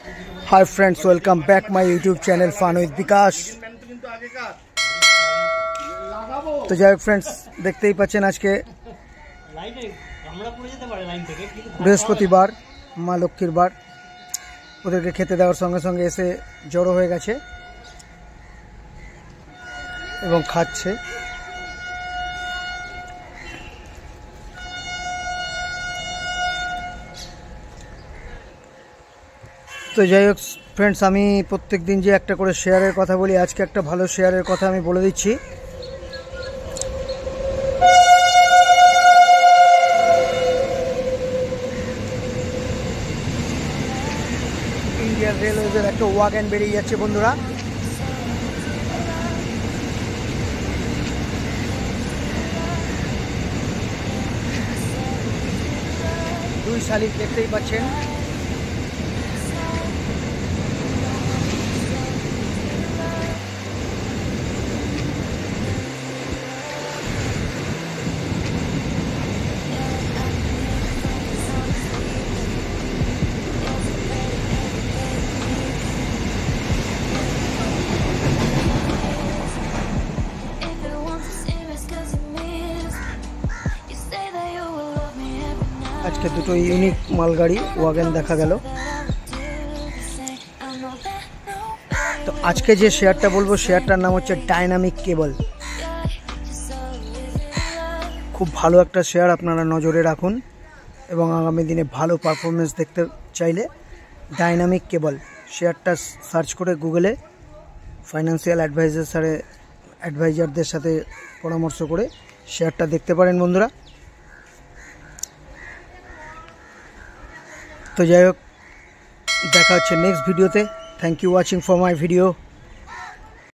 Hi friends, welcome back my YouTube channel Fun with Bikash। तो যাই হোক friends, দেখতেই পাচ্ছেন আজকে বৃহস্পতিবার, মা লক্ষ্মীর বার। ওদেরকে খেতে দেওয়ার সঙ্গে সঙ্গে এসে জড়ো হয়ে গেছে এবং খাচ্ছে। তো যাই হোক फ्रेंड्स, আমি প্রত্যেক দিন যে একটা করে শেয়ারের কথা বলি, আজকে একটা ভালো শেয়ারের কথা আমি বলে দিচ্ছি। ইন্ডিয়ান রেলওয়েজের একটা ওয়াগন বেরিয়ে যাচ্ছে বন্ধুরা। দুই শালিক দেখতেই পাচ্ছেন। আজকে দুটো ইউনিক মালগাড়ি ওয়াগন দেখা গেল। তো আজকে যে শেয়ারটা বলবো, শেয়ারটার নাম হচ্ছে ডাইনামিক কেবল। খুব ভালো একটা শেয়ার, আপনারা নজরে রাখুন এবং আগামী দিনে ভালো পারফরমেন্স দেখতে চাইলে ডাইনামিক কেবল শেয়ারটা সার্চ করে গুগলে ফাইন্যান্সিয়াল অ্যাডভাইজারদের সাথে পরামর্শ করে শেয়ারটা দেখতে পারেন বন্ধুরা। তো যাই হোক, দেখা হচ্ছে নেক্সট ভিডিওতে। Thank you watching for my video.